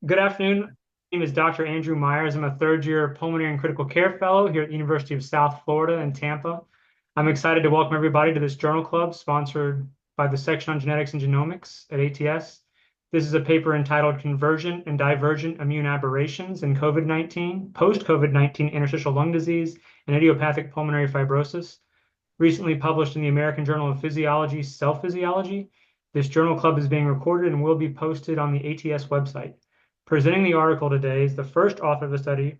Good afternoon. My name is Dr. Andrew Myers. I'm a third-year pulmonary and critical care fellow here at the University of South Florida in Tampa. I'm excited to welcome everybody to this journal club sponsored by the section on genetics and genomics at ATS. This is a paper entitled Convergent and Divergent Immune Aberrations in COVID-19, post-COVID-19 interstitial lung disease, and idiopathic pulmonary fibrosis, recently published in the American Journal of Physiology, Cell Physiology. This journal club is being recorded and will be posted on the ATS website. Presenting the article today is the first author of the study,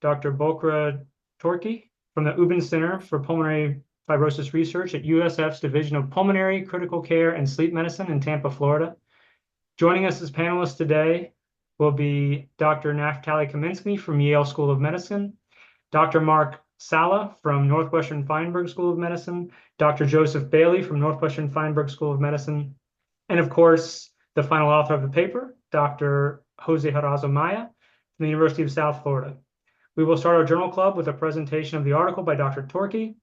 Dr. Bochra Tourki from the Ubben Center for Pulmonary Fibrosis Research at USF's Division of Pulmonary, Critical Care, and Sleep Medicine in Tampa, Florida. Joining us as panelists today will be Dr. Naftali Kaminsky from Yale School of Medicine, Dr. Mark Sala from Northwestern Feinberg School of Medicine, Dr. Joseph Bailey from Northwestern Feinberg School of Medicine, and of course, the final author of the paper, Dr. Jose Harazo Maya from the University of South Florida. We will start our journal club with a presentation of the article by Dr. Tourki,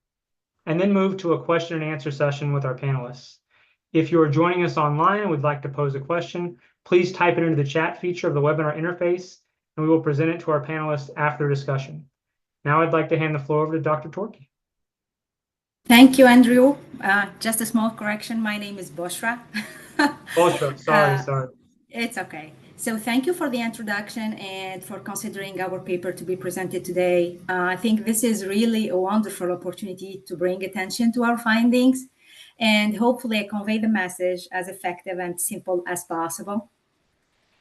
and then move to a question and answer session with our panelists. If you are joining us online and would like to pose a question, please type it into the chat feature of the webinar interface, and we will present it to our panelists after discussion. Now I'd like to hand the floor over to Dr. Tourki. Thank you, Andrew. Just a small correction. My name is Bochra. Bochra, sorry. It's okay. So thank you for the introduction and for considering our paper to be presented today. I think this is really a wonderful opportunity to bring attention to our findings and hopefully convey the message as effective and simple as possible.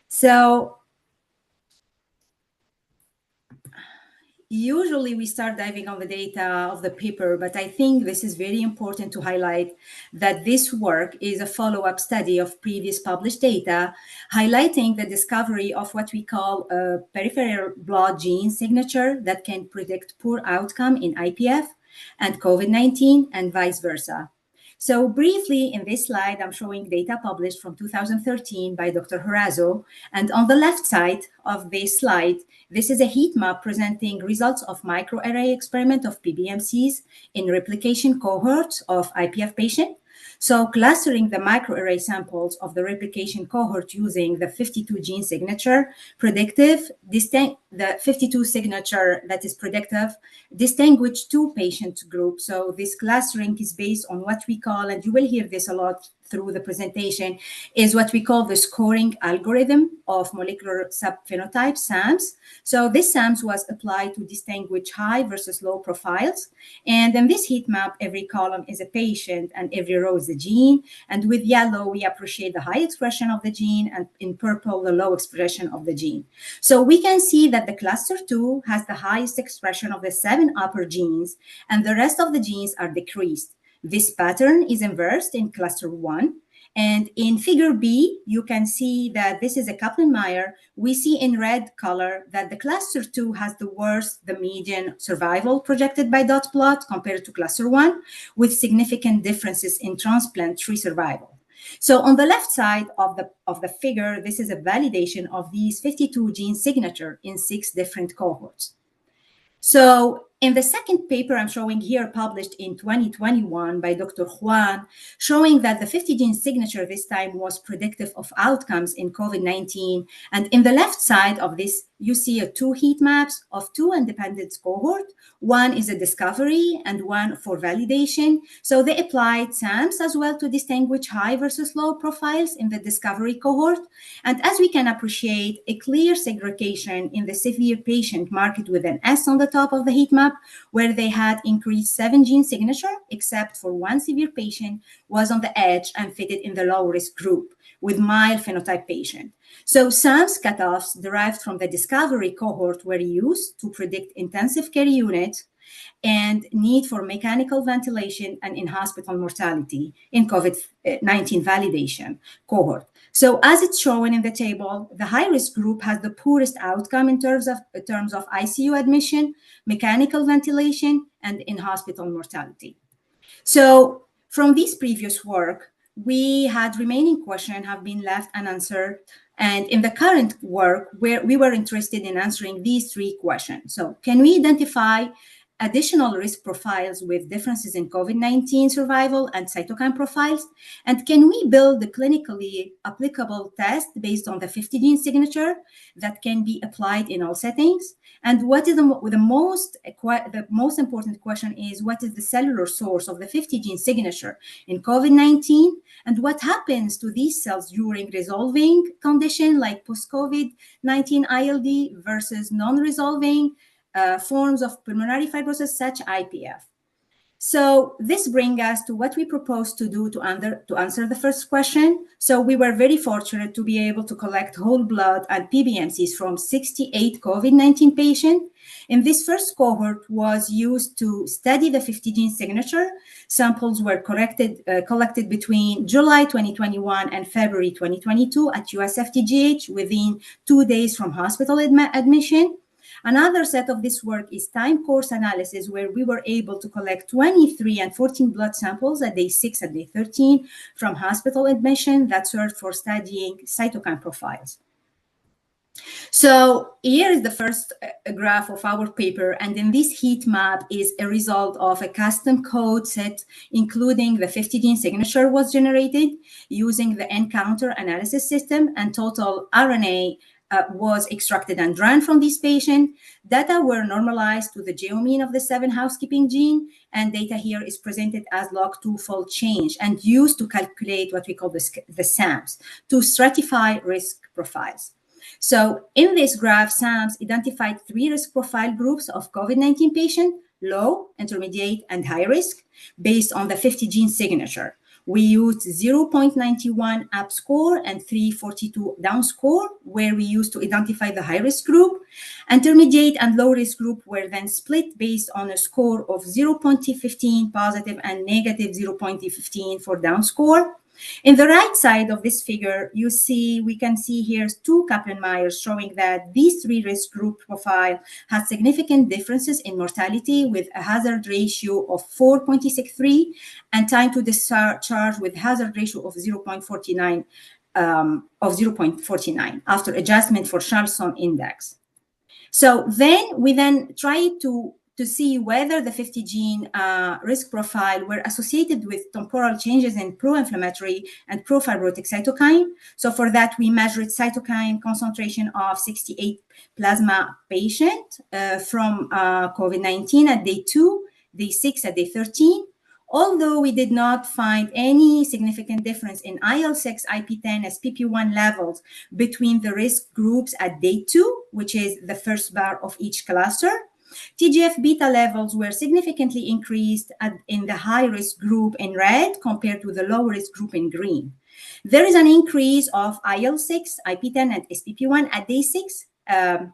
So usually we start diving on the data of the paper, but I think this is very important to highlight that this work is a follow-up study of previous published data, highlighting the discovery of what we call a peripheral blood gene signature that can predict poor outcome in IPF and COVID-19 and vice versa. So briefly in this slide, I'm showing data published from 2013 by Dr. Harazo. And on the left side of this slide, this is a heat map presenting results of microarray experiment of PBMCs in replication cohorts of IPF patients. So clustering the microarray samples of the replication cohort using the 52 gene signature predictive, the 52 signature that is predictive, distinguish two patient groups. So this clustering is based on what we call, and you will hear this a lot through the presentation, is what we call the scoring algorithm of molecular subphenotype, SAMS. So this SAMS was applied to distinguish high versus low profiles. And in this heat map, every column is a patient and every row is a gene. And with yellow, we appreciate the high expression of the gene, and in purple, the low expression of the gene. So we can see that the cluster 2 has the highest expression of the 7 upper genes, and the rest of the genes are decreased. This pattern is inversed in cluster 1. And in figure B, you can see that this is a Kaplan-Meier. We see in red color that the cluster 2 has the worst, the median survival projected by dot plot compared to cluster 1, with significant differences in transplant-free survival. So on the left side of the figure, this is a validation of these 52 gene signature in 6 different cohorts. So in the second paper I'm showing here, published in 2021 by Dr. Juan, showing that the 50 gene signature this time was predictive of outcomes in COVID-19. And in the left side of this, you see 2 heat maps of 2 independent cohorts. One is a discovery and one for validation. So they applied SAMS as well to distinguish high versus low profiles in the discovery cohort. And as we can appreciate, a clear segregation in the severe patient marked with an S on the top of the heat map, where they had increased 7 gene signature, except for one severe patient was on the edge and fitted in the low risk group with mild phenotype patient. So SAMS cutoffs derived from the discovery cohort were used to predict intensive care unit and need for mechanical ventilation and in-hospital mortality in COVID-19 validation cohort. So as it's shown in the table, the high-risk group has the poorest outcome in terms of ICU admission, mechanical ventilation, and in-hospital mortality. So from this previous work, we had remaining questions have been left unanswered. And in the current work, where we were interested in answering these 3 questions. So can we identify additional risk profiles with differences in COVID-19 survival and cytokine profiles? And can we build a clinically applicable test based on the 50 gene signature that can be applied in all settings? And what is the most important question is, what is the cellular source of the 50 gene signature in COVID-19? And what happens to these cells during resolving condition like post-COVID-19 ILD versus non-resolving forms of pulmonary fibrosis such IPF? So this brings us to what we propose to do to answer the first question. So we were very fortunate to be able to collect whole blood and PBMCs from 68 COVID-19 patients. And this first cohort was used to study the 50 gene signature. Samples were collected between July 2021 and February 2022 at USFTGH within 2 days from hospital admission. Another set of this work is time course analysis, where we were able to collect 23 and 14 blood samples at day 6 and day 13 from hospital admission that served for studying cytokine profiles. So here is the first graph of our paper, and in this heat map is a result of a custom code set, including the 50 gene signature was generated using the encounter analysis system, and total RNA was extracted and run from this patient. Data were normalized to the geomean of the 7 housekeeping gene, and data here is presented as log2 fold change and used to calculate what we call the SAMs to stratify risk profiles. So in this graph, SAMs identified 3 risk profile groups of COVID-19 patients: low, intermediate, and high risk, based on the 50 gene signature. We used 0.91 up score and 342 down score, where we used to identify the high-risk group. Intermediate and low-risk group were then split based on a score of 0.15 positive and negative 0.15 for down score. In the right side of this figure, we can see here 2 Kaplan-Meier's showing that these 3 risk group profile has significant differences in mortality, with a hazard ratio of 4.63 and time to discharge with hazard ratio of 0.49 after adjustment for Charlson index. So then we tried to see whether the 50 gene risk profile were associated with temporal changes in pro-inflammatory and profibrotic cytokine. So for that, we measured cytokine concentration of 68 plasma patient from COVID-19 at day 2, day 6 at day 13. Although we did not find any significant difference in IL-6, IP10, SPP1 levels between the risk groups at day 2, which is the first bar of each cluster, TGF-beta levels were significantly increased in the high-risk group in red compared to the low-risk group in green. There is an increase of IL-6, IP10, and SPP1 at day 6,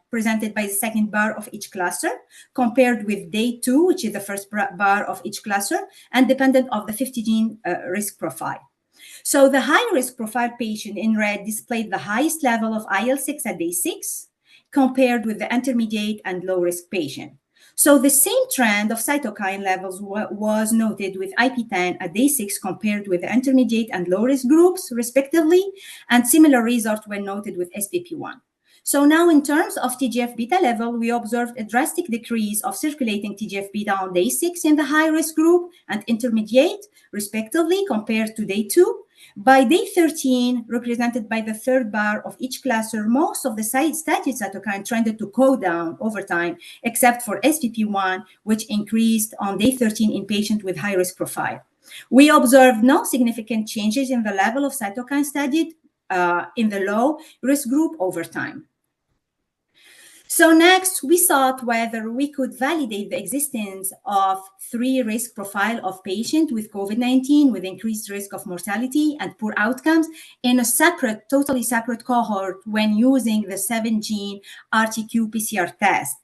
presented by the second bar of each cluster, compared with day 2, which is the first bar of each cluster, and dependent of the 50 gene risk profile. So the high-risk profile patient in red displayed the highest level of IL-6 at day 6, compared with the intermediate and low-risk patient. So the same trend of cytokine levels was noted with IP10 at day 6 compared with the intermediate and low-risk groups, respectively, and similar results were noted with SPP1. So now in terms of TGF-beta level, we observed a drastic decrease of circulating TGF-beta on day 6 in the high-risk group and intermediate, respectively, compared to day 2. By day 13, represented by the third bar of each cluster, most of the studied cytokine trended to go down over time, except for SPP1, which increased on day 13 in patients with high-risk profile. We observed no significant changes in the level of cytokine studied in the low-risk group over time. So next, we sought whether we could validate the existence of 3 risk profile of patients with COVID-19 with increased risk of mortality and poor outcomes in a totally separate cohort when using the 7-gene RT-qPCR test.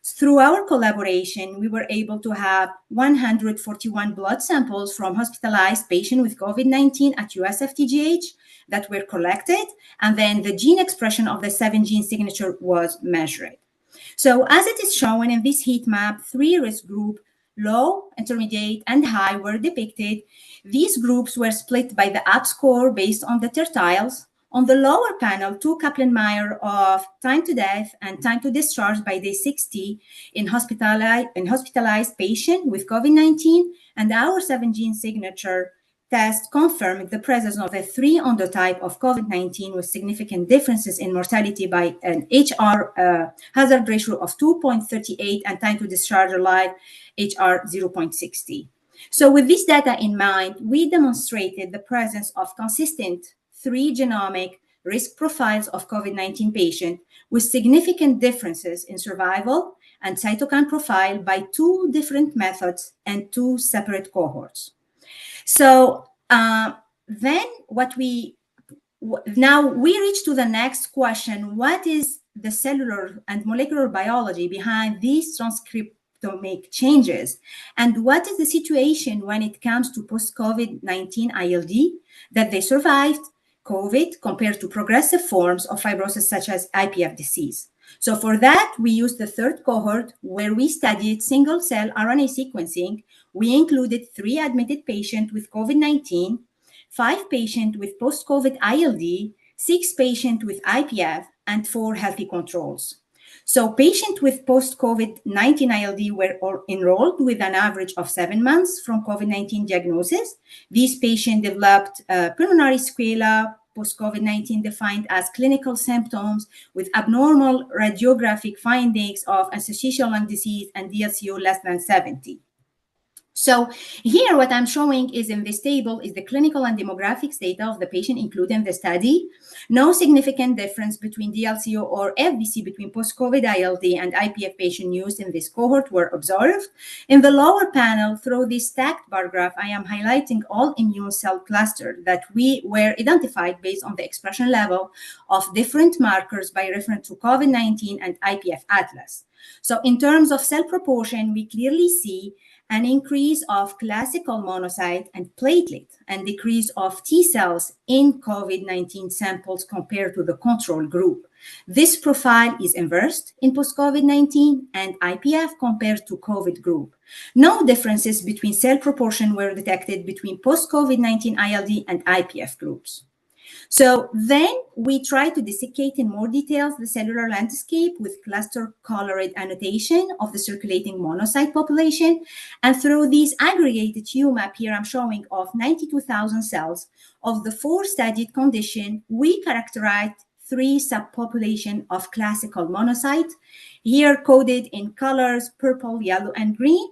Through our collaboration, we were able to have 141 blood samples from hospitalized patients with COVID-19 at USFTGH that were collected, and then the gene expression of the 7-gene signature was measured. So as it is shown in this heat map, 3 risk groups, low, intermediate, and high, were depicted. These groups were split by the UP score based on the tertiles. On the lower panel, two Kaplan-Meier of time to death and time to discharge by day 60 in hospitalized patient with COVID-19, and our 7-gene signature test confirmed the presence of a 3 endotype of COVID-19 with significant differences in mortality by an HR hazard ratio of 2.38 and time to discharge alive HR 0.60. So with this data in mind, we demonstrated the presence of consistent 3 genomic risk profiles of COVID-19 patients with significant differences in survival and cytokine profile by 2 different methods and 2 separate cohorts. So then now we reach to the next question: what is the cellular and molecular biology behind these transcriptomic changes? And what is the situation when it comes to post-COVID-19 ILD, that they survived COVID compared to progressive forms of fibrosis such as IPF disease? So for that, we used the third cohort where we studied single-cell RNA sequencing. We included 3 admitted patients with COVID-19, 5 patients with post-COVID ILD, 6 patients with IPF, and 4 healthy controls. So patients with post-COVID-19 ILD were enrolled with an average of 7 months from COVID-19 diagnosis. These patients developed pulmonary sequelae, post-COVID-19 defined as clinical symptoms with abnormal radiographic findings of interstitial lung disease and DLCO less than 70. So here what I'm showing is in this table is the clinical and demographics data of the patient included in the study. No significant difference between DLCO or FVC between post-COVID ILD and IPF patient used in this cohort were observed. In the lower panel, through this stacked bar graph, I am highlighting all immune cell clusters that were identified based on the expression level of different markers by reference to COVID-19 and IPF atlas. So in terms of cell proportion, we clearly see an increase of classical monocyte and platelet and decrease of T cells in COVID-19 samples compared to the control group. This profile is inversed in post-COVID-19 and IPF compared to COVID group. No differences between cell proportion were detected between post-COVID-19 ILD and IPF groups. So then we try to dissecate in more details the cellular landscape with cluster colored annotation of the circulating monocyte population. And through these aggregated UMAP here I'm showing of 92,000 cells of the 4 studied conditions, we characterized 3 subpopulations of classical monocyte, here coded in colors purple, yellow, and green,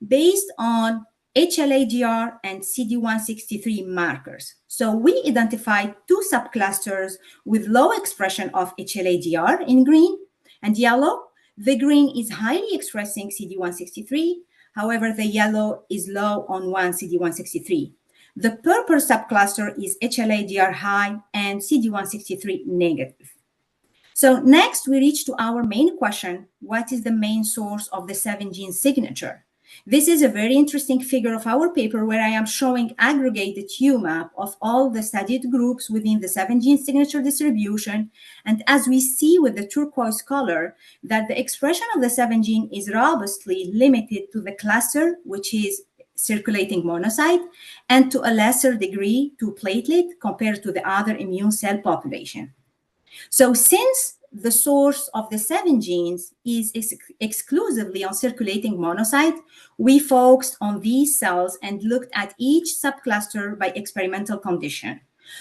based on HLA-DR and CD163 markers. So we identified 2 subclusters with low expression of HLA-DR in green and yellow. The green is highly expressing CD163. However, the yellow is low on one CD163. The purple subcluster is HLA-DR high and CD163 negative. So next we reach to our main question: what is the main source of the 7-gene signature? This is a very interesting figure of our paper where I am showing aggregated UMAP of all the studied groups within the 7-gene signature distribution. And as we see with the turquoise color, that the expression of the 7-gene is robustly limited to the cluster, which is circulating monocyte, and to a lesser degree to platelet compared to the other immune cell population. So since the source of the 7 genes is exclusively on circulating monocyte, we focused on these cells and looked at each subcluster by experimental condition.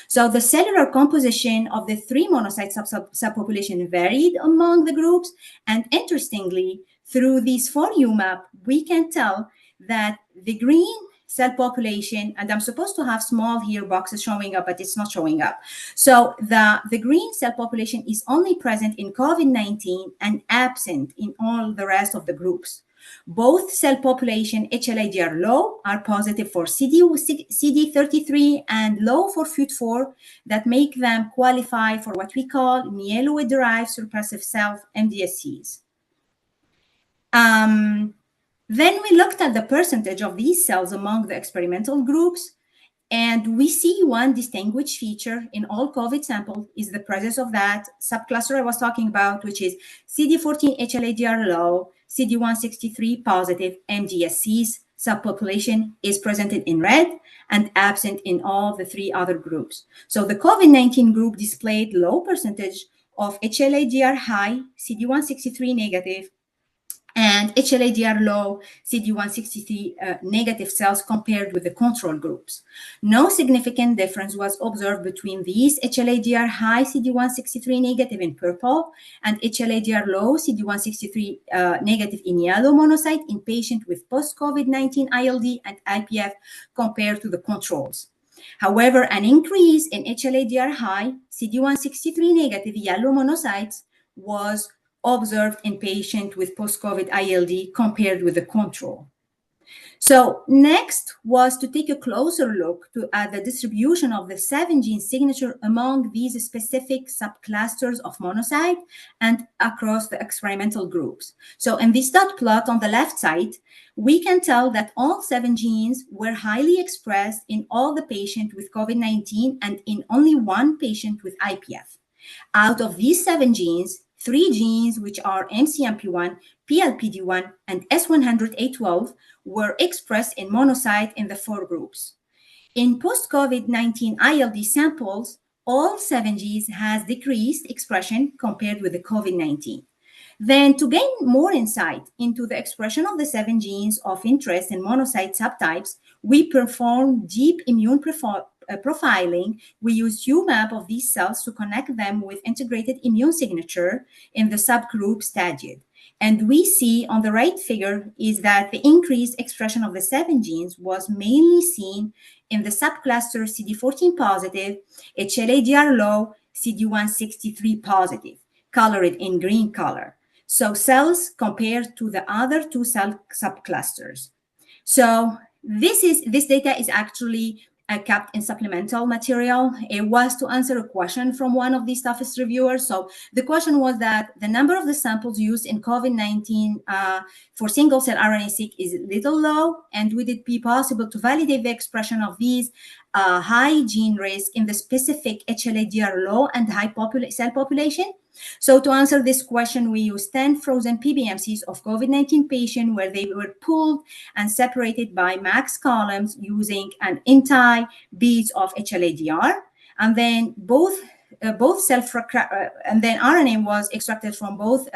So the cellular composition of the 3 monocyte subpopulation varied among the groups. And interestingly, through these 4 UMAP, we can tell that the green cell population, and I'm supposed to have small here boxes showing up, but it's not showing up. So the green cell population is only present in COVID-19 and absent in all the rest of the groups. Both cell population HLA-DR low are positive for CD33 and low for FUT4 that make them qualify for what we call myeloid-derived suppressive cell MDSCs. Then we looked at the percentage of these cells among the experimental groups, and we see one distinguished feature in all COVID samples is the presence of that subcluster I was talking about, which is CD14 HLA-DR low, CD163 positive MDSCs subpopulation is presented in red and absent in all the three other groups. So the COVID-19 group displayed low percentage of HLA-DR high, CD163 negative, and HLA-DR low, CD163 negative cells compared with the control groups. No significant difference was observed between these HLA-DR high, CD163 negative in purple and HLA-DR low, CD163 negative in yellow monocyte in patients with post-COVID-19 ILD and IPF compared to the controls. However, an increase in HLA-DR high, CD163 negative yellow monocytes was observed in patients with post-COVID ILD compared with the control. So next was to take a closer look at the distribution of the 7 gene signature among these specific subclusters of monocyte and across the experimental groups. So in this dot plot on the left side, we can tell that all 7 genes were highly expressed in all the patients with COVID-19 and in only 1 patient with IPF. Out of these 7 genes, 3 genes, which are MCMP1, PLPD1, and S100A12, were expressed in monocyte in the 4 groups. In post-COVID-19 ILD samples, all 7 genes has decreased expression compared with the COVID-19. Then, to gain more insight into the expression of the 7 genes of interest in monocyte subtypes, we performed deep immune profiling. We used UMAP of these cells to connect them with integrated immune signature in the subgroup studied. And we see on the right figure is that the increased expression of the 7 genes was mainly seen in the subcluster CD14 positive, HLA-DR low, CD163 positive, colored in green color. So cells compared to the other 2 cell subclusters. So this data is actually kept in supplemental material. It was to answer a question from one of these toughest reviewers. So the question was that the number of the samples used in COVID-19 for single-cell RNA-seq is little low, and would it be possible to validate the expression of these high gene risk in the specific HLA-DR low and high cell population? So to answer this question, we used 10 frozen PBMCs of COVID-19 patients where they were pooled and separated by max columns using an anti-beads of HLA-DR, and then both and then RNA was extracted from both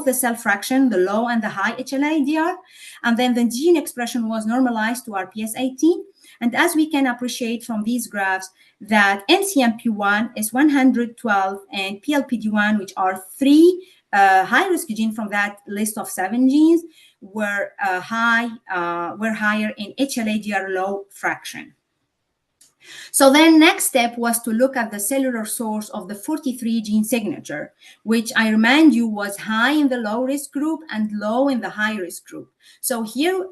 the cell fraction, the low and the high HLA-DR, and then the gene expression was normalized to RPS18. And as we can appreciate from these graphs, that MCMP1 is 112 and PLPD1, which are 3 high-risk genes from that list of 7 genes, were higher in HLA-DR low fraction. So then next step was to look at the cellular source of the 43 gene signature, which I remind you was high in the low risk group and low in the high risk group. So here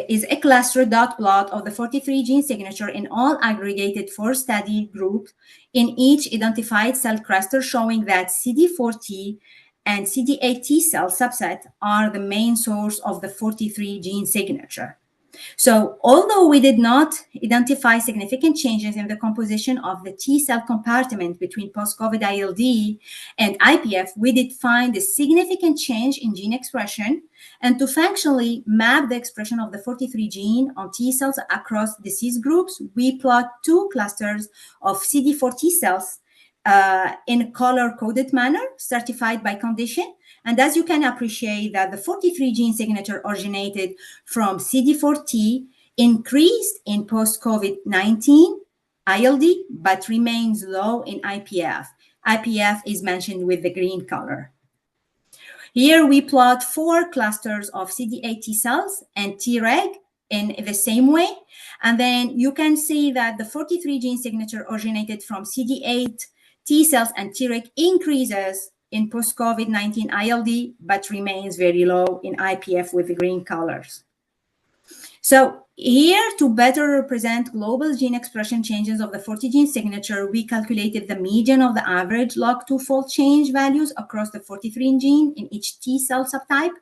is a cluster dot plot of the 43 gene signature in all aggregated 4 study groups in each identified cell cluster, showing that CD4T and CD8 T cell subset are the main source of the 43 gene signature. So although we did not identify significant changes in the composition of the T cell compartment between post-COVID ILD and IPF, we did find a significant change in gene expression. And to functionally map the expression of the 43 gene on T cells across disease groups, we plot 2 clusters of CD4 T cells in a color-coded manner, stratified by condition. And as you can appreciate that the 43 gene signature originated from CD4T, increased in post-COVID-19 ILD, but remains low in IPF. IPF is mentioned with the green color. Here we plot 4 clusters of CD8 T cells and Treg in the same way. And then you can see that the 43 gene signature originated from CD8 T cells and Treg increases in post-COVID-19 ILD, but remains very low in IPF with the green colors. So here, to better represent global gene expression changes of the 40 gene signature, we calculated the median of the average log 2-fold change values across the 43 gene in each T cell subtype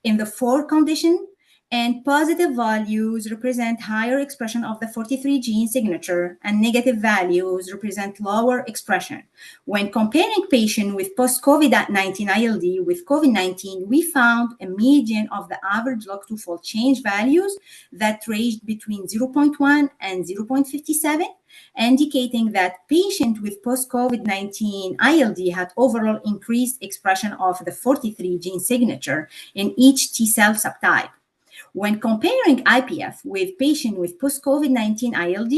in the 4 conditions And positive values represent higher expression of the 43 gene signature, and negative values represent lower expression. When comparing patient with post-COVID-19 ILD with COVID-19, we found a median of the average log2 fold change values that ranged between 0.1 and 0.57, indicating that patient with post-COVID-19 ILD had overall increased expression of the 43 gene signature in each T cell subtype. When comparing IPF with patient with post-COVID-19 ILD,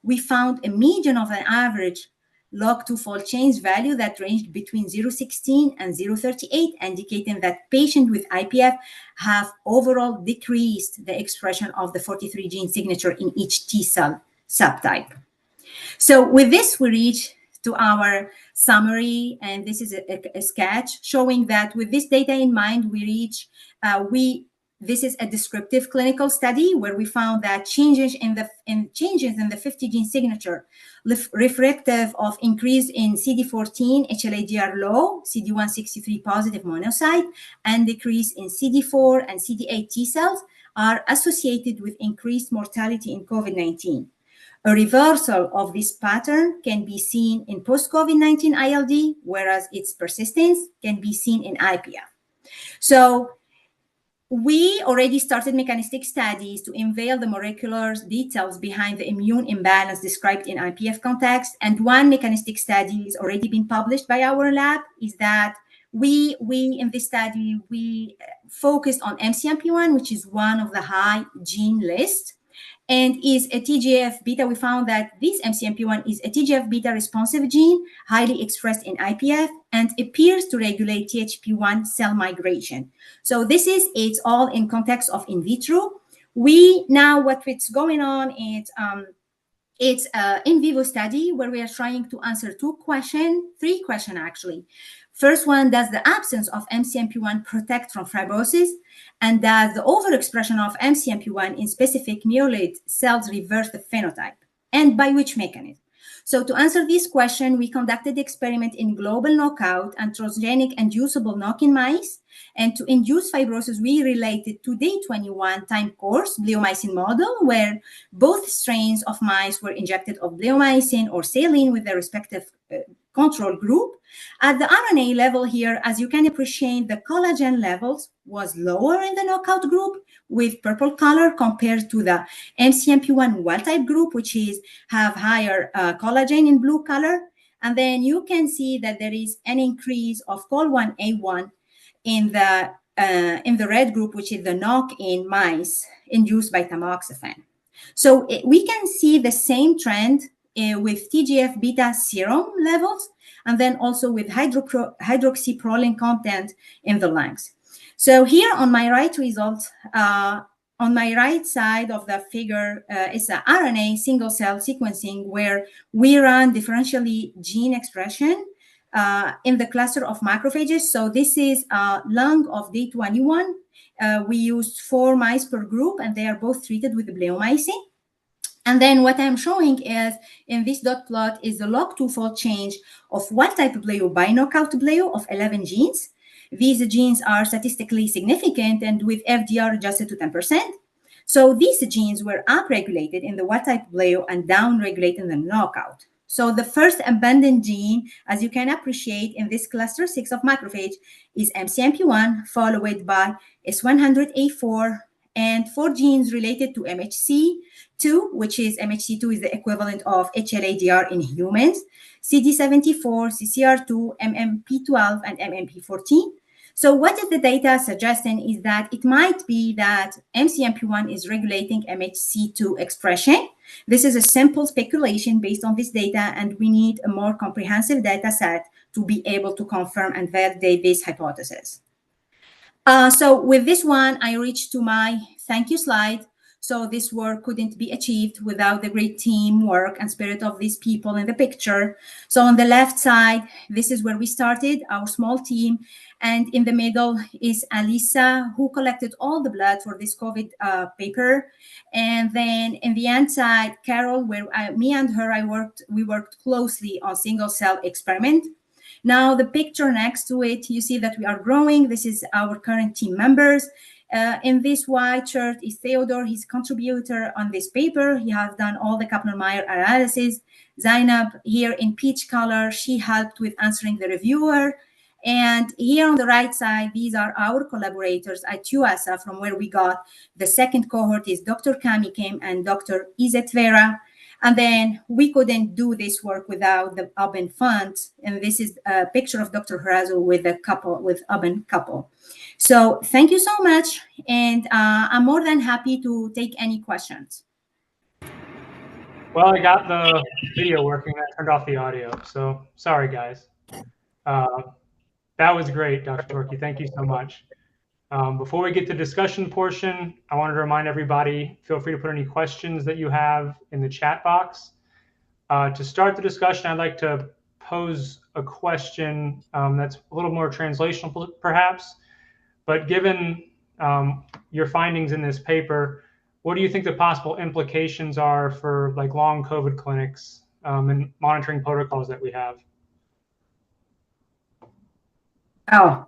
we found a median of an average log2 fold change value that ranged between 0.16 and 0.38, indicating that patients with IPF have overall decreased the expression of the 43 gene signature in each T cell subtype. So with this, we reach to our summary, and this is a sketch showing that with this data in mind, we reach, this is a descriptive clinical study where we found that changes in the 50 gene signature reflective of increase in CD14, HLA-DR low, CD163 positive monocyte, and decrease in CD4 and CD8 T cells are associated with increased mortality in COVID-19. A reversal of this pattern can be seen in post-COVID-19 ILD, whereas its persistence can be seen in IPF. So we already started mechanistic studies to unveil the molecular details behind the immune imbalance described in IPF context. And one mechanistic study is already been published by our lab is that we in this study, we focused on MCMP1, which is one of the high gene list, and is a TGF-beta. We found that this MCMP1 is a TGF-beta responsive gene, highly expressed in IPF, and appears to regulate THP1 cell migration. So it's all in context of in vitro. What's going on is it's an in vivo study where we are trying to answer three questions actually. First one, does the absence of MCMP1 protect from fibrosis? And does the overexpression of MCMP1 in specific myeloid cells reverse the phenotype? And by which mechanism? So to answer this question, we conducted the experiment in global knockout and transgenic inducible knock-in mice. And to induce fibrosis, we related to day 21 time course bleomycin model, where both strains of mice were injected of bleomycin or saline with their respective control group. At the RNA level here, as you can appreciate, the collagen levels was lower in the knockout group with purple color compared to the MCMP1 wild-type group, which have higher collagen in blue color. And then you can see that there is an increase of COL1A1 in the red group, which is the knock-in mice induced by tamoxifen. So we can see the same trend with TGF-beta serum levels, and then also with hydroxyproline content in the lungs. So here on my right result, on my right side of the figure is an RNA single cell sequencing where we run differentially gene expression in the cluster of macrophages. So this is lung of day 21. We used 4 mice per group, and they are both treated with bleomycin. And then what I'm showing is in this dot plot is the log2 fold change of wild-type bleo by knockout bleo of 11 genes. These genes are statistically significant and with FDR adjusted to 10%. So these genes were upregulated in the wild-type bleo and downregulated in the knockout. So the first abundant gene, as you can appreciate in this cluster 6 of macrophage, is MCMP1, followed by S100A4, and 4 genes related to MHC2, which is MHC2 is the equivalent of HLA-DR in humans, CD74, CCR2, MMP12, and MMP14. So what is the data suggesting is that it might be that MCMP1 is regulating MHC2 expression. This is a simple speculation based on this data, and we need a more comprehensive data set to be able to confirm and validate this hypothesis. So with this one, I reached to my thank you slide. So this work couldn't be achieved without the great teamwork and spirit of these people in the picture. So on the left side, this is where we started, our small team. And in the middle is Alisa, who collected all the blood for this COVID paper. And then in the end side, Carol, where me and her, we worked closely on single cell experiment. Now, the picture next to it, you see that we are growing. This is our current team members. In this white shirt is Theodore. He's a contributor on this paper. He has done all the Kaplan-Meier analysis. Zainab, here in peach color, she helped with answering the reviewer. And here on the right side, these are our collaborators at UASA, from where we got the second cohort is Dr. Kami Kim and Dr. Izet Vera. And then we couldn't do this work without the UBEN fund. And this is a picture of Dr. Harazo with a couple, with UBEN couple. So thank you so much. And I'm more than happy to take any questions. Well, I got the video working. I turned off the audio. So sorry, guys. That was great, Dr. Tourki. Thank you so much. Before we get to the discussion portion, I wanted to remind everybody, feel free to put any questions that you have in the chat box. To start the discussion, I'd like to pose a question that's a little more translational, perhaps. But given your findings in this paper, what do you think the possible implications are for like long COVID clinics and monitoring protocols that we have? Oh,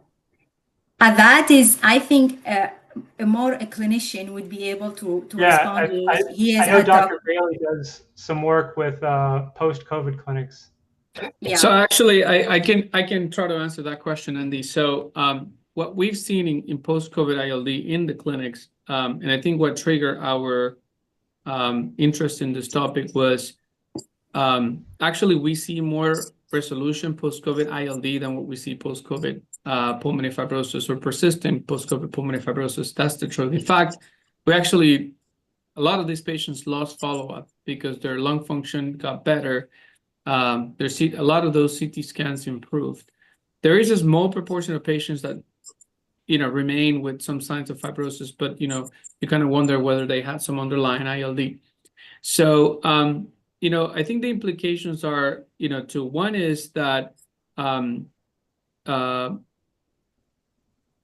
that is, I think, a clinician would be able to respond. I know Dr. Bailey does some work with post-COVID clinics. Yeah. So actually, I can try to answer that question, Andy. So what we've seen in post-COVID ILD in the clinics, and I think what triggered our interest in this topic was actually we see more resolution post-COVID ILD than what we see post-COVID pulmonary fibrosis or persistent post-COVID pulmonary fibrosis. That's the truth. In fact, a lot of these patients lost follow-up because their lung function got better. A lot of those CT scans improved. There is a small proportion of patients that remain with some signs of fibrosis, but you kind of wonder whether they had some underlying ILD. So I think the implications are one is that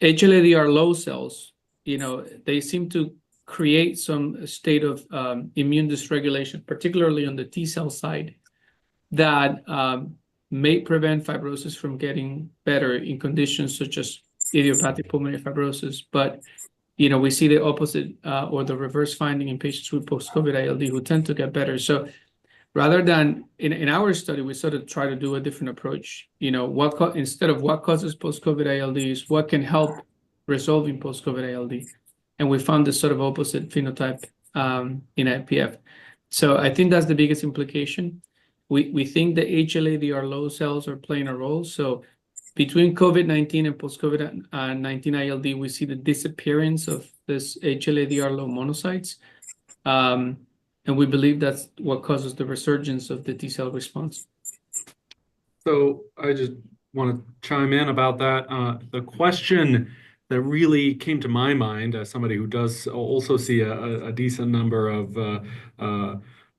HLA-DR low cells, they seem to create some state of immune dysregulation, particularly on the T cell side, that may prevent fibrosis from getting better in conditions such as idiopathic pulmonary fibrosis. But we see the opposite or the reverse finding in patients with post-COVID ILD who tend to get better. So rather than in our study, we sort of try to do a different approach. Instead of what causes post-COVID ILD is what can help resolving post-COVID ILD. And we found this sort of opposite phenotype in IPF. So I think that's the biggest implication. We think the HLA-DR low cells are playing a role. So between COVID-19 and post-COVID-19 ILD, we see the disappearance of this HLA-DR low monocytes. And we believe that's what causes the resurgence of the T cell response. So I just want to chime in about that. The question that really came to my mind as somebody who does also see a decent number of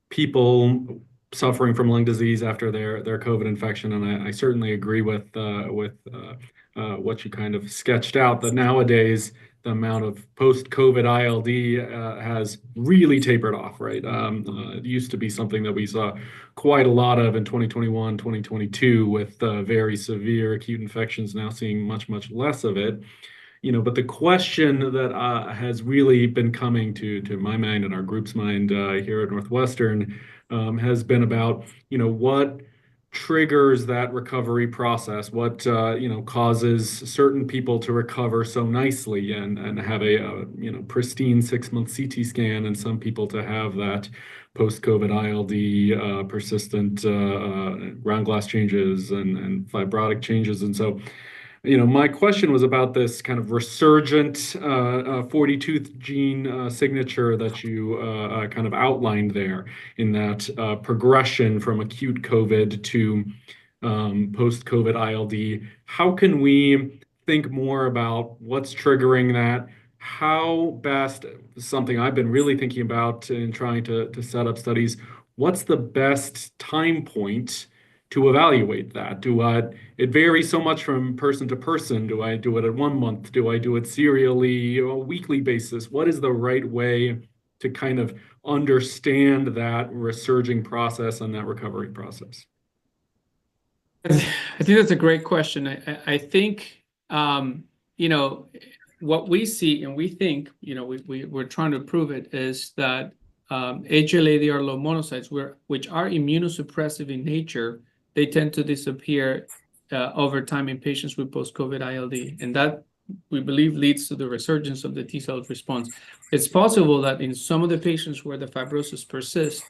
people suffering from lung disease after their COVID infection, and I certainly agree with what you kind of sketched out, that nowadays the amount of post-COVID ILD has really tapered off, right? It used to be something that we saw quite a lot of in 2021, 2022 with very severe acute infections, now seeing much, much less of it. But the question that has really been coming to my mind and our group's mind here at Northwestern has been about, what triggers that recovery process, what causes certain people to recover so nicely and have a pristine 6-month CT scan, and some people to have that post-COVID ILD, persistent ground glass changes and fibrotic changes. And so my question was about this kind of resurgent 42th gene signature that you kind of outlined there in that progression from acute COVID to post-COVID ILD. How can we think more about what's triggering that? How best, something I've been really thinking about in trying to set up studies, what's the best time point to evaluate that? It varies so much from person to person. Do I do it at 1 month? Do I do it serially, a weekly basis? What is the right way to kind of understand that resurging process and that recovery process? I think that's a great question. I think, you know, what we see and we think, you know, we're trying to prove it is that HLA-DR low monocytes, which are immunosuppressive in nature, they tend to disappear over time in patients with post-COVID ILD. And that, we believe, leads to the resurgence of the T cell response. It's possible that in some of the patients where the fibrosis persists,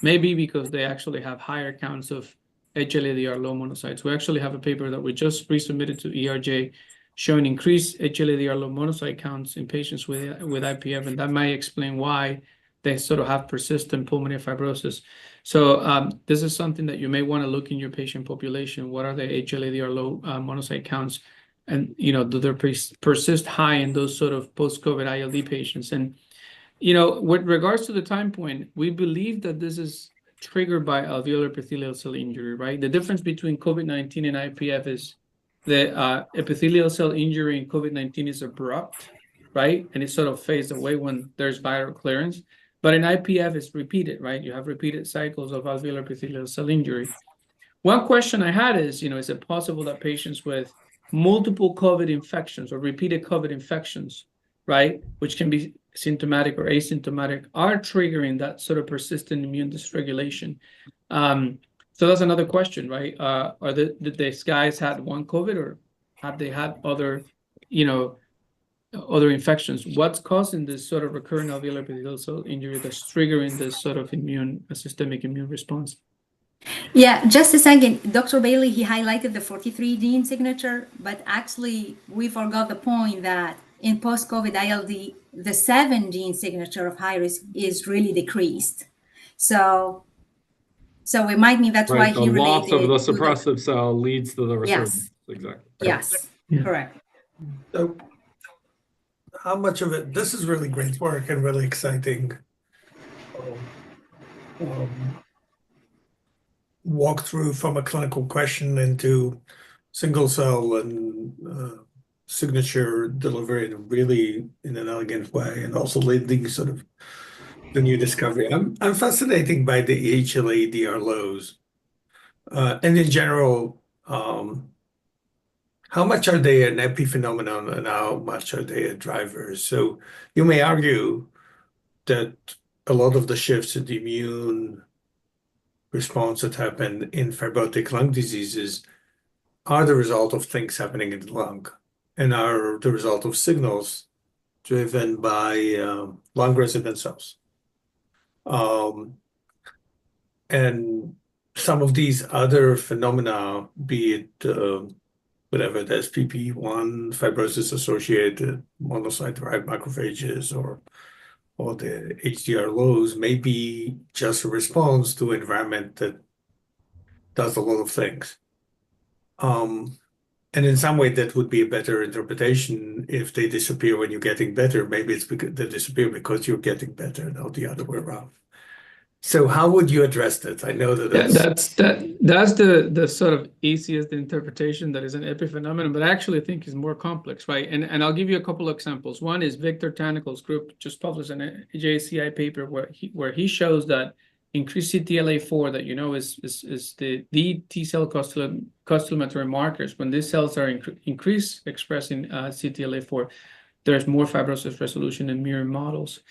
maybe because they actually have higher counts of HLA-DR low monocytes. We actually have a paper that we just resubmitted to ERJ showing increased HLA-DR low monocyte counts in patients with IPF, and that might explain why they sort of have persistent pulmonary fibrosis. So this is something that you may want to look in your patient population. What are the HLA-DR low monocyte counts? And, you know, do they persist high in those sort of post-COVID ILD patients? And, you know, with regards to the time point, we believe that this is triggered by alveolar epithelial cell injury, right? The difference between COVID-19 and IPF is the epithelial cell injury in COVID-19 is abrupt, right? And it sort of fades away when there's viral clearance. But in IPF, it's repeated, right? You have repeated cycles of alveolar epithelial cell injury. One question I had is, you know, is it possible that patients with multiple COVID infections or repeated COVID infections, right, which can be symptomatic or asymptomatic, are triggering that sort of persistent immune dysregulation? So that's another question, right? Did these guys had one COVID, or have they had other, you know, other infections? What's causing this sort of recurrent alveolar epithelial cell injury that's triggering this sort of systemic immune response? Yeah, just a second. Dr. Bailey, he highlighted the 43 gene signature, but actually we forgot the point that in post-COVID ILD, the 7 gene signature of high risk is really decreased. So it might mean that's why he the loss of related the to suppressive cell leads to the resurgence. Yes. Exactly. Yes, Yeah. correct. So how much of it, this is really great work and really exciting walk through from a clinical question into single cell and signature delivery in a really in an elegant way, and also leading sort of the new discovery. I'm fascinated by the HLA-DR lows, and in general, how much are they an epiphenomenon and how much are they a driver? So you may argue that a lot of the shifts in the immune response that happen in fibrotic lung diseases are the result of things happening in the lung and are the result of signals driven by lung resident cells. And some of these other phenomena, be it whatever, there's PP1, fibrosis-associated monocyte-derived macrophages, or the HDR lows, may be just a response to an environment that does a lot of things. And in some way, that would be a better interpretation if they disappear when you're getting better. Maybe it's because they disappear because you're getting better, not the other way around. So how would you address that? I know that that's the sort of easiest interpretation, that is an epiphenomenon, but I actually think is more complex, right? And I'll give you a couple of examples. One is Victor Tanicle's group just published an JCI paper where he shows that increased CTLA-4, that, you know, is the T cell costimulatory markers. When these cells are increased expressing CTLA-4, there's more fibrosis resolution in mirror models.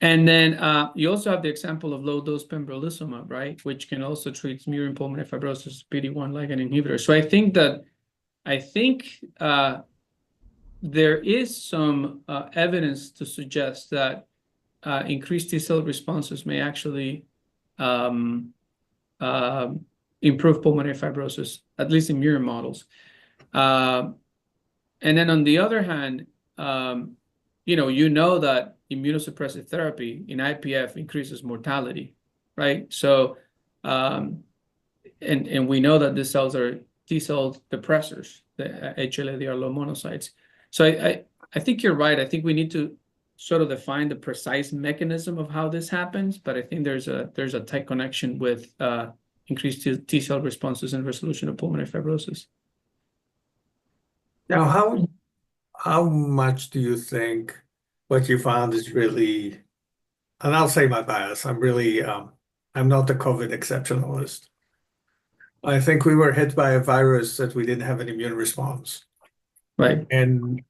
And then you also have the example of low-dose pembrolizumab, right, which can also treat murine pulmonary fibrosis, PD-1 ligand inhibitor. So I think there is some evidence to suggest that increased T cell responses may actually improve pulmonary fibrosis, at least in mirror models. And then on the other hand, you know that immunosuppressive therapy in IPF increases mortality, right? So, and we know that these cells are T cell depressors, the HLA-DR low monocytes. So I think you're right. I think we need to sort of define the precise mechanism of how this happens, but I think there's a tight connection with increased T cell responses and resolution of pulmonary fibrosis. Now, how much do you think what you found is really, and I'll say my bias, I'm really, I'm not the COVID exceptionalist, I think we were hit by a virus that we didn't have an immune response Right. and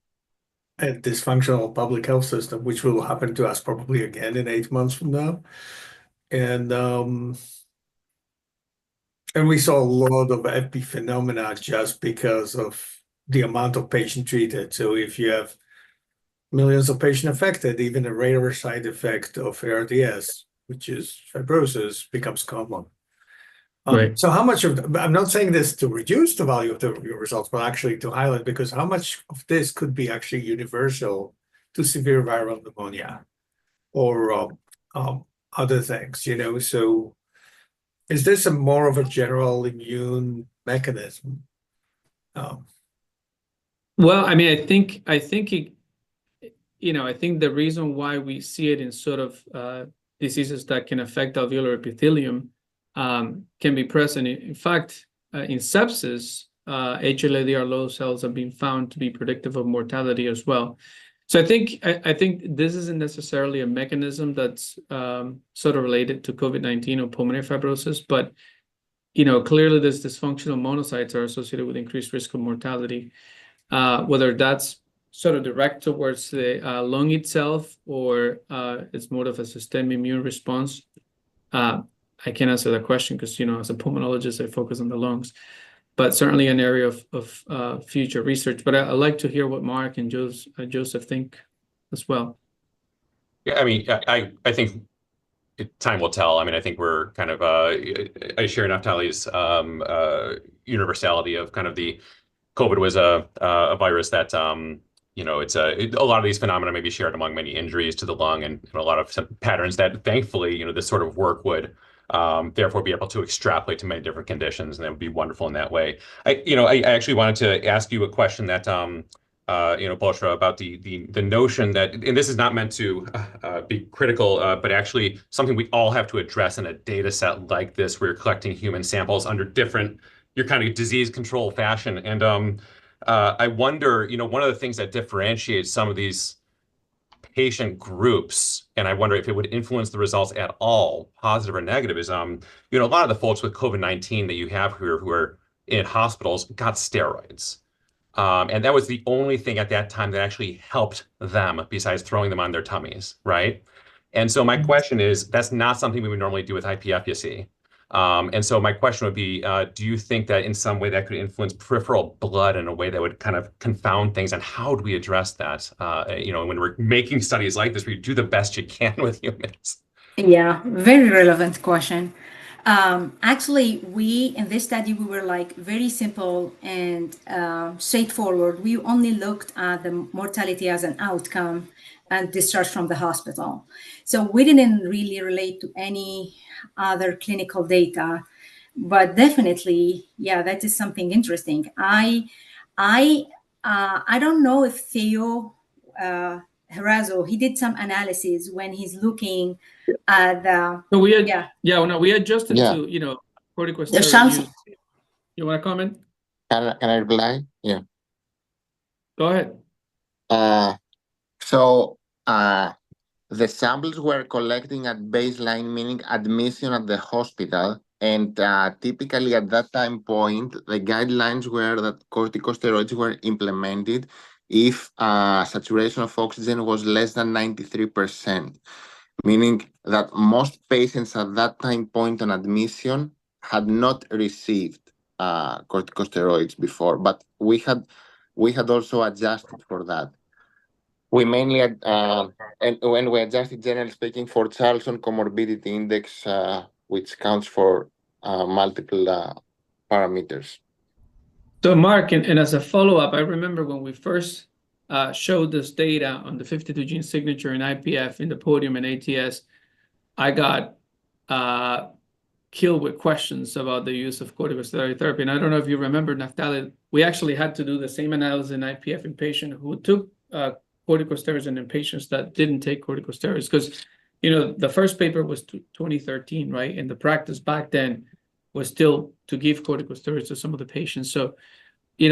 a dysfunctional public health system, which will happen to us probably again in 8 months from now. And we saw a lot of epiphenomena just because of the amount of patient treated. So if you have millions of patients affected, even a rarer side effect of ARDS, which is fibrosis, becomes common. Right. So how much of, I'm not saying this to reduce the value of your results, but actually to highlight, because how much of this could be actually universal to severe viral pneumonia or other things, So is this a more of a general immune mechanism? Well, I mean, I think it, I think the reason why we see it in sort of diseases that can affect alveolar epithelium can be present. In fact, in sepsis, HLA-DR low cells have been found to be predictive of mortality as well. So I think this isn't necessarily a mechanism that's sort of related to COVID-19 or pulmonary fibrosis, but clearly this dysfunctional monocytes are associated with increased risk of mortality, whether that's sort of direct towards the lung itself or it's more of a systemic immune response. I can't answer that question because, as a pulmonologist, I focus on the lungs, but certainly an area of future research. But I'd like to hear what Mark and Joseph think as well. Yeah, I mean, I think time will tell. I mean, I think we're kind of, I share Naftali's universality of kind of the COVID was a virus that, it's a lot of these phenomena may be shared among many injuries to the lung and a lot of some patterns that thankfully, this sort of work would therefore be able to extrapolate to many different conditions, and that would be wonderful in that way. I actually wanted to ask you a question that, Bochra, about the notion that, and this is not meant to be critical, but actually something we all have to address in a data set like this, where you're collecting human samples under different, your kind of disease control fashion. And I wonder, one of the things that differentiates some of these patient groups, and I wonder if it would influence the results at all, positive or negative, is a lot of the folks with COVID-19 that you have here who are in hospitals got steroids. And that was the only thing at that time that actually helped them besides throwing them on their tummies, right? And so my question is, that's not something we would normally do with IPF, you see. And so my question would be, do you think that in some way that could influence peripheral blood in a way that would kind of confound things? And how do we address that? When we're making studies like this, where you do the best you can with humans. Yeah, very relevant question. Actually, in this study, we were like very simple and straightforward. We only looked at the mortality as an outcome and discharge from the hospital. So we didn't really relate to any other clinical data, but definitely, yeah, that is something interesting. I don't know if Theo Herazo, he did some analysis when he's looking at the. So we adjusted to corticosteroid use. You want to comment? Can I reply? Yeah. Go ahead. So the samples were collecting at baseline, meaning admission at the hospital, and typically at that time point, the guidelines were that corticosteroids were implemented if saturation of oxygen was less than 93%, meaning that most patients at that time point on admission had not received corticosteroids before, but we had also adjusted for that. We mainly, and when we adjusted, generally speaking, for Charlson Comorbidity Index, which counts for multiple parameters. So Mark, and as a follow-up, I remember when we first showed this data on the 52 gene signature in IPF in the podium and ATS, I got killed with questions about the use of corticosteroid therapy. And I don't know if you remember, Naftali, we actually had to do the same analysis in IPF in patients who took corticosteroids and in patients that didn't take corticosteroids, because the first paper was 2013, right? And the practice back then was still to give corticosteroids to some of the patients. So I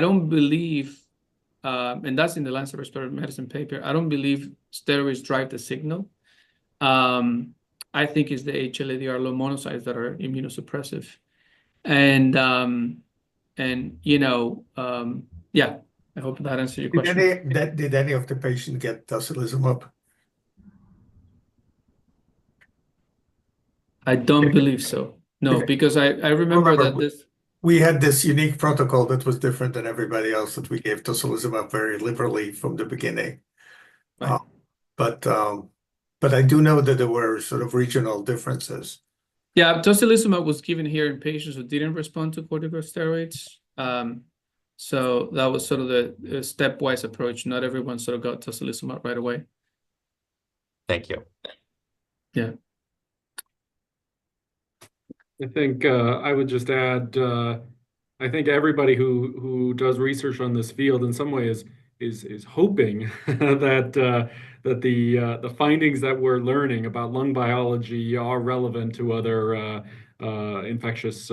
don't believe, and that's in the Lancet Respiratory Medicine paper, I don't believe steroids drive the signal. I think is the HLA-DR low monocytes that are immunosuppressive. And yeah, I hope that answers your question. Did any of the patients get tocilizumab? I don't believe so. No, because I remember that this. We had this unique protocol that was different than everybody else, that we gave tocilizumab very liberally from the beginning. Right. But I do know that there were sort of regional differences. Yeah, tocilizumab was given here in patients who didn't respond to corticosteroids. So that was sort of the stepwise approach. Not everyone sort of got tocilizumab right away. Thank you. Yeah. I think I would just add, I think everybody who does research on this field in some way is hoping that that the findings that we're learning about lung biology are relevant to other infectious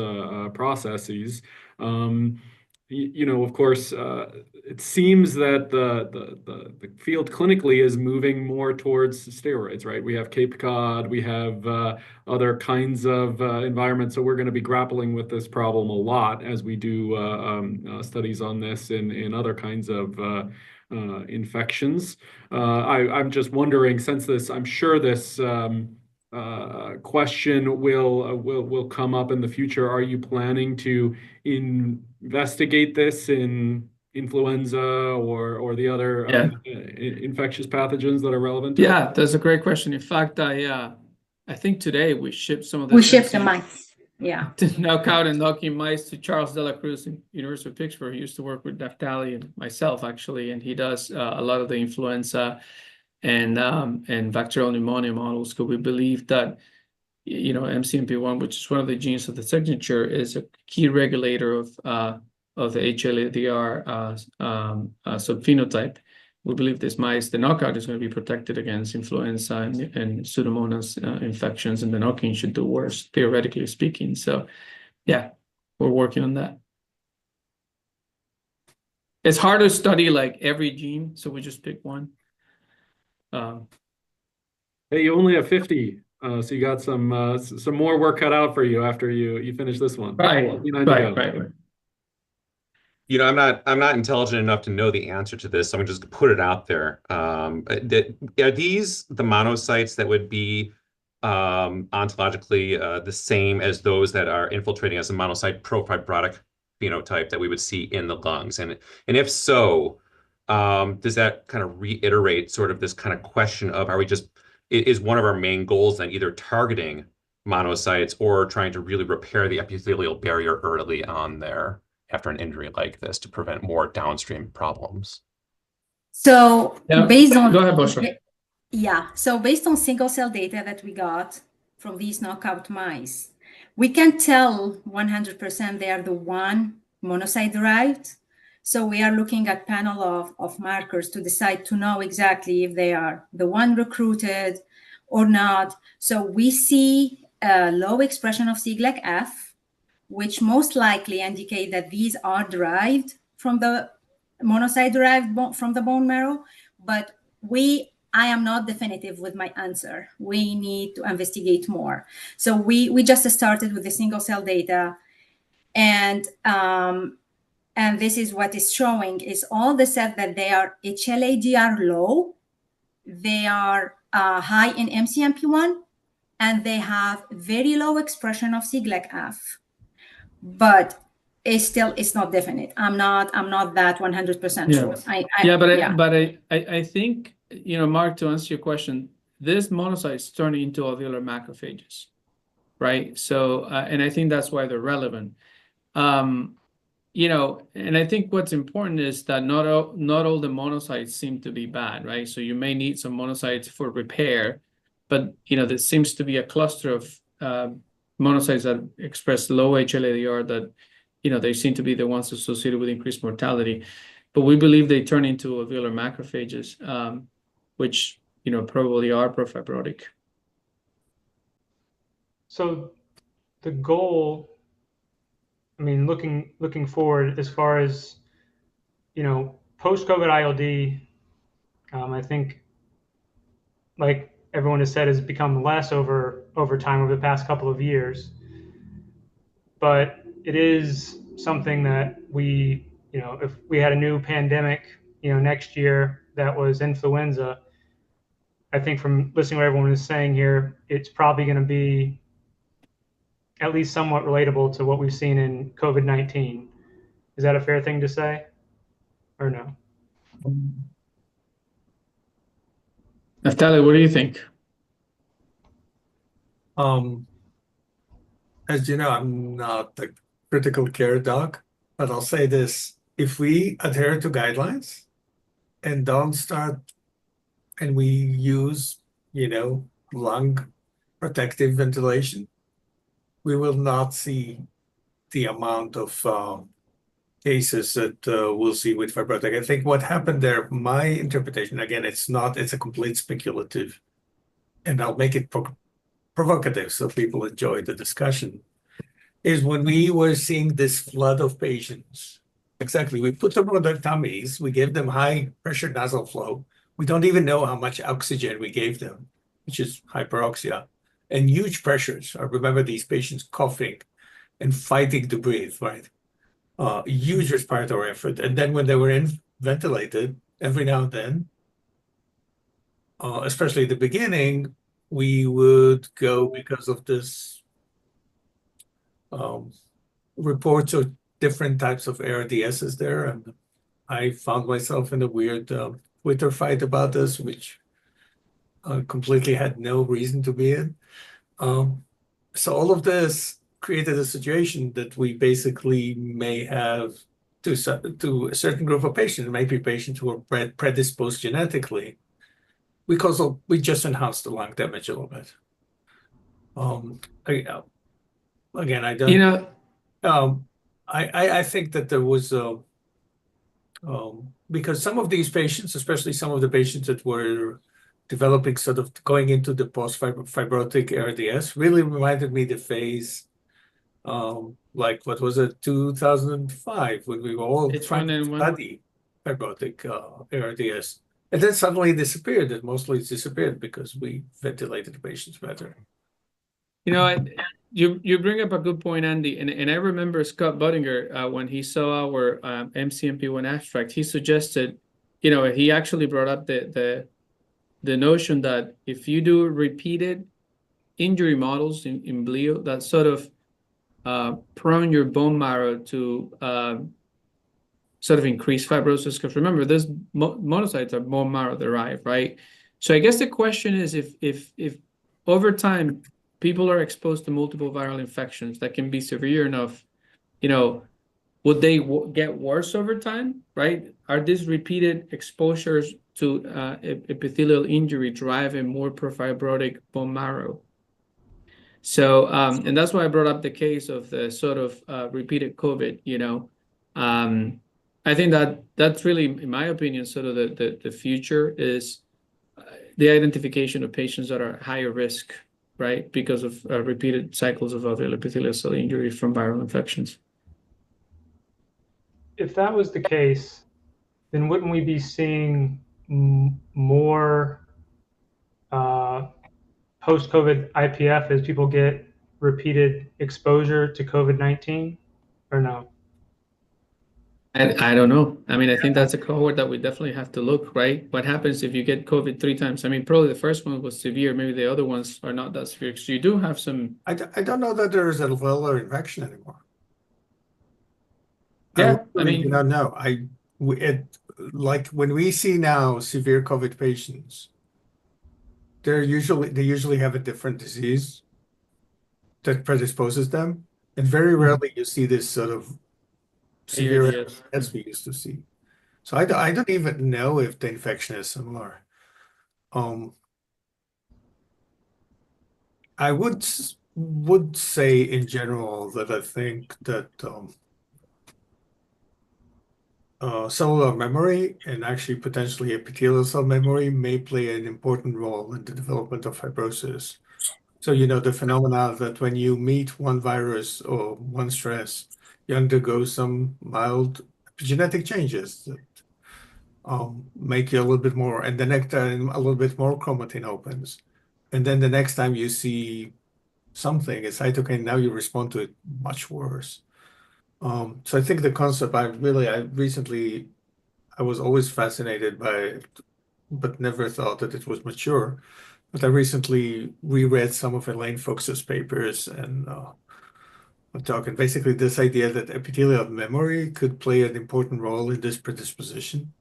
processes. Of course, it seems that the field clinically is moving more towards steroids, right? We have Cape Cod, we have other kinds of environments, so we're going to be grappling with this problem a lot as we do studies on this in other kinds of infections. I'm just wondering, since this, I'm sure this question will come up in the future. Are you planning to investigate this in influenza or the other infectious pathogens that are relevant? Yeah, that's a great question. In fact, I think today we shipped some of the. We shipped the mice. Yeah. To knock out and knocking mice to Charles de la Cruz in University of Pittsburgh. He used to work with Naftali and myself, actually, and he does a lot of the influenza and bacterial pneumonia models, because we believe that MCMP1, which is one of the genes of the signature, is a key regulator of the HLA-DR subphenotype. We believe this mice, the knockout is going to be protected against influenza and Pseudomonas infections, and the knocking should do worse, theoretically speaking. So, yeah, we're working on that. It's hard to study like every gene, so we just pick one. Hey, you only have 50, so you got some more work cut out for you after you finish this one. Right. I'm not intelligent enough to know the answer to this, so I'm gonna just put it out there. Are these the monocytes that would be ontologically the same as those that are infiltrating as a monocyte profibrotic phenotype that we would see in the lungs? And if so, does that kind of reiterate sort of this kind of question of, is one of our main goals then either targeting monocytes or trying to really repair the epithelial barrier early on there after an injury like this to prevent more downstream problems? So based on go ahead, Bochra. Yeah, so based on single cell data that we got from these knockout mice, we can tell 100% they are the one monocyte derived. So we are looking at panel of markers to decide to know exactly if they are the one recruited or not. So we see a low expression of CGLEC-F, which most likely indicate that these are derived from the monocyte derived from the bone marrow, but I am not definitive with my answer. We need to investigate more. So we just started with the single cell data, and this is what is showing is all the cells that they are HLA-DR low, they are high in MCMP1, and they have very low expression of CGLEC-F. But it's not definite. I'm not that 100% sure. But I think, Mark, to answer your question, this monocytes turn into alveolar macrophages, right? So and I think that's why they're relevant. And I think what's important is that not all the monocytes seem to be bad, right? So you may need some monocytes for repair, but there seems to be a cluster of monocytes that express low HLA-DR that, they seem to be the ones associated with increased mortality. But we believe they turn into alveolar macrophages, which, probably are profibrotic. So the goal, looking forward as far as, post-COVID ILD, I think like everyone has said has become less over time over the past couple of years. But it is something that we, if we had a new pandemic, next year that was influenza, I think from listening to what everyone is saying here, it's probably going to be at least somewhat relatable to what we've seen in COVID-19. Is that a fair thing to say, or no? Naftali, what do you think? As you know, I'm not a critical care doc, but I'll say this: if we adhere to guidelines and don't start, and we use, lung protective ventilation, we will not see the amount of cases that we'll see with fibrotic. I think what happened there, my interpretation, again, it's a complete speculative, and I'll make it provocative so people enjoy the discussion, is when we were seeing this flood of patients. Exactly, we put them on their tummies, we gave them high pressure nasal flow. We don't even know how much oxygen we gave them, which is hyperoxia, and huge pressures. I remember these patients coughing and fighting to breathe, right? Huge respiratory effort. And then when they were ventilated, every now and then, especially at the beginning, we would go because of this reports of different types of ARDSs there. And I found myself in a weird Twitter fight about this, which completely had no reason to be in. So all of this created a situation that we basically may have to a certain group of patients, maybe patients who are predisposed genetically, because we just enhanced the lung damage a little bit. Again, I don't. I think that there was because some of these patients, especially some of the patients that were developing sort of going into the post-fibrotic ARDS, really reminded me the phase, like what was it, 2005, when we were all trying to study fibrotic ARDS. And then suddenly disappeared. It mostly disappeared because we ventilated the patients better. You bring up a good point, Andy, and I remember Scott Buttinger when he saw our MCMP1 abstract, he suggested, he actually brought up the notion that if you do repeated injury models in bleo, that sort of prone your bone marrow to sort of increase fibrosis, because remember, those monocytes are bone marrow derived, right? So I guess the question is, if over time people are exposed to multiple viral infections that can be severe enough, would they get worse over time, right? Are these repeated exposures to epithelial injury driving more profibrotic bone marrow? So, and that's why I brought up the case of the sort of repeated COVID, I think that's really, in my opinion, sort of the future is the identification of patients that are higher risk, right, because of repeated cycles of alveolar epithelial cell injury from viral infections. If that was the case, then wouldn't we be seeing more post-COVID IPF as people get repeated exposure to COVID-19, or no? I don't know. I mean, I think that's a cohort that we definitely have to look, right? What happens if you get COVID 3 times? I mean, probably the first one was severe. Maybe the other ones are not that severe. So you do have some. I don't know that there is a alveolar infection anymore. Yeah, I mean, do not know. Like when we see now severe COVID patients, they usually have a different disease that predisposes them, and very rarely you see this sort of severe as we used to see. So I don't even know if the infection is similar. I would say in general that I think that cellular memory and actually potentially epithelial cell memory may play an important role in the development of fibrosis. So, the phenomena that when you meet one virus or one stress, you undergo some mild genetic changes that make you a little bit more, and the next time a little bit more chromatin opens. And then the next time you see something, a cytokine, now you respond to it much worse. So I think the concept, I was always fascinated by it, but never thought that it was mature. But I recently reread some of Elaine Fox's papers, and I'm talking basically this idea that epithelial memory could play an important role in this predisposition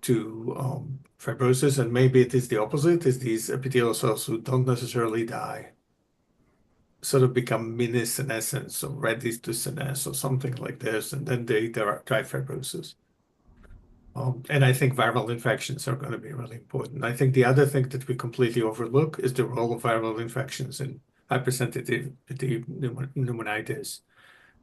to fibrosis, and maybe it is the opposite, is these epithelial cells who don't necessarily die sort of become mini senescence or ready to senesce or something like this, and then they drive fibrosis. And I think viral infections are going to be really important. I think the other thing that we completely overlook is the role of viral infections in hypersensitivity pneumonitis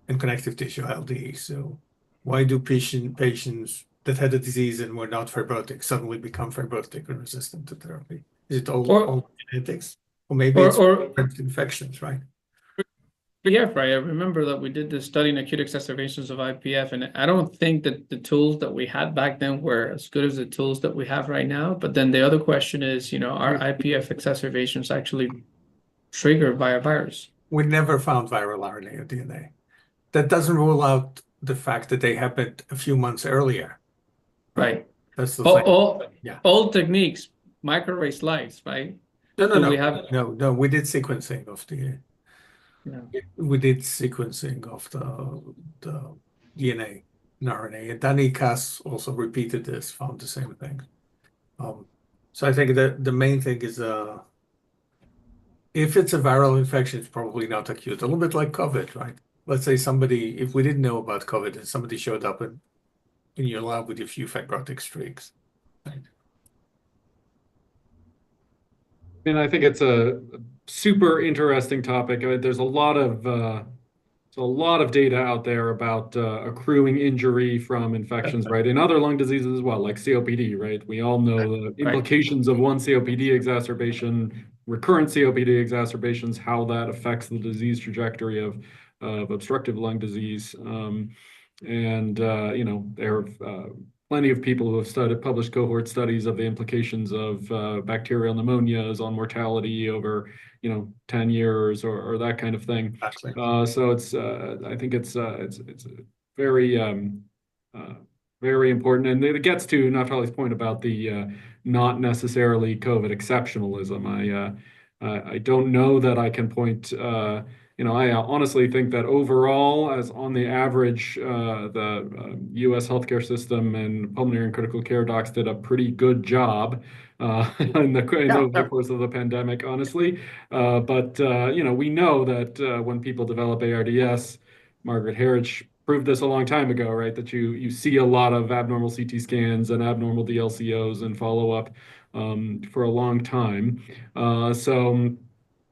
and connective tissue ILD. So why do patients that had a disease and were not fibrotic suddenly become fibrotic and resistant to therapy? Is it all genetics? Or maybe it's infections, right? Yeah, right. I remember that we did this study in acute exacerbations of IPF, and I don't think that the tools that we had back then were as good as the tools that we have right now. But then the other question is, are IPF exacerbations actually triggered by a virus? We never found viral RNA or DNA. That doesn't rule out the fact that they happened a few months earlier. Right. That's the thing. Old techniques, microarray slides, right? No. We did sequencing of the. Yeah. We did sequencing of the DNA and RNA, and Danny Kass also repeated this, found the same thing. So I think that the main thing is if it's a viral infection, it's probably not acute. A little bit like COVID, right? Let's say if we didn't know about COVID and somebody showed up in your lab with a few fibrotic streaks. Right? And I think it's a super interesting topic. There's a lot of data out there about accruing injury from infections, right? In other lung diseases as well, like COPD, right? We all know the implications of one COPD exacerbation, recurrent COPD exacerbations, how that affects the disease trajectory of obstructive lung disease. There are plenty of people who have published cohort studies of the implications of bacterial pneumonias on mortality over 10 years or that kind of thing. Exactly. So I think it's very very important, and it gets to Naftali's point about the not necessarily COVID exceptionalism. I don't know that I can point. I honestly think that overall, as on the average, the U.S. healthcare system and pulmonary and critical care docs did a pretty good job in the course of the pandemic, honestly. But we know that when people develop ARDS, Margaret Herridge proved this a long time ago, right? That you see a lot of abnormal CT scans and abnormal DLCOs and follow-up for a long time. So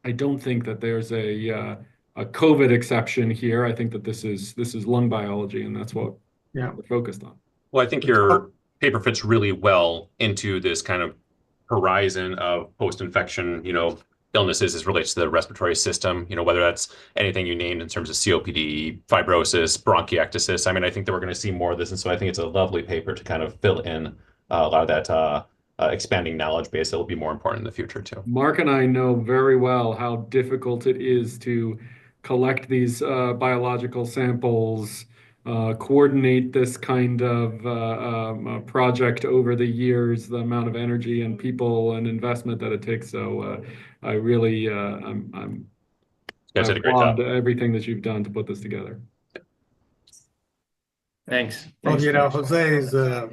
I don't think that there's a COVID exception here. I think that this is lung biology, and that's what we're focused on. Well, I think your paper fits really well into this kind of horizon of post-infection, illnesses as relates to the respiratory system, whether that's anything you named in terms of COPD, fibrosis, bronchiectasis. I mean, I think that we're going to see more of this. And so I think it's a lovely paper to kind of fill in a lot of that expanding knowledge base that will be more important in the future too. Mark and I know very well how difficult it is to collect these biological samples, coordinate this kind of project over the years, the amount of energy and people and investment that it takes. So I really I'm applaud everything that you've done to put this together. Thanks. Well, Jose is a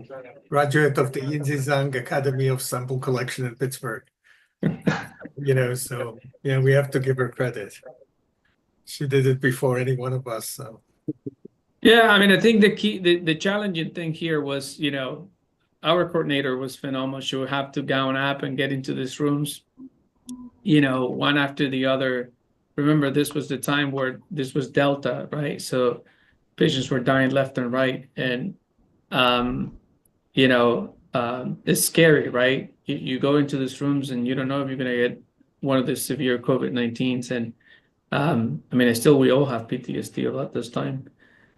graduate of the Yinzi Zhang Academy of Sample Collection in Pittsburgh. So we have to give her credit. She did it before any one of us. So. Yeah, I mean, I think the challenging thing here was, our coordinator was phenomenal. She would have to gown up and get into these rooms, one after the other. Remember, this was the time where this was Delta, right? So patients were dying left and right. And, it's scary, right? You go into these rooms and you don't know if you're going to get one of the severe COVID-19s. And we all have PTSD about this time.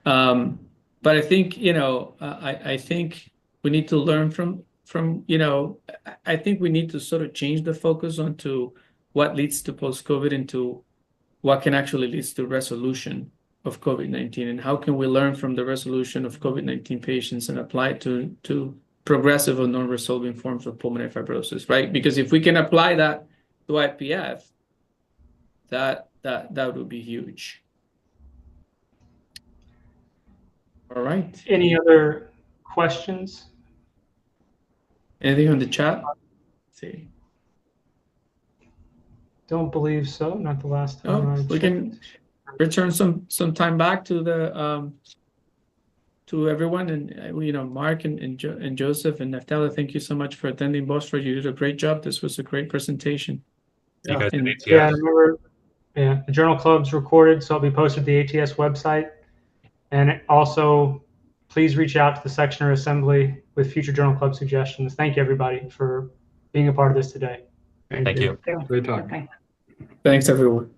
But I think, I think we need to learn from I think we need to sort of change the focus onto what leads to post-COVID into what can actually lead to resolution of COVID-19, and how can we learn from the resolution of COVID-19 patients and apply it to progressive or non-resolving forms of pulmonary fibrosis, right? Because if we can apply that to IPF, that would be huge. All right. Any other questions? Anything on the chat? Let's see. Don't believe so. Not the last time I We checked. can return some time back to the to everyone, and Mark and Joseph and Naftali, thank you so much for attending. Bochra, you did a great job. This was a great presentation. You guys did ATS. Yeah, remember, the journal club's recorded, so it'll be posted to the ATS website. And also, please reach out to the section or assembly with future journal club suggestions. Thank you, everybody, for being a part of this today. Thank you. Great talk. Okay. Thanks, everyone.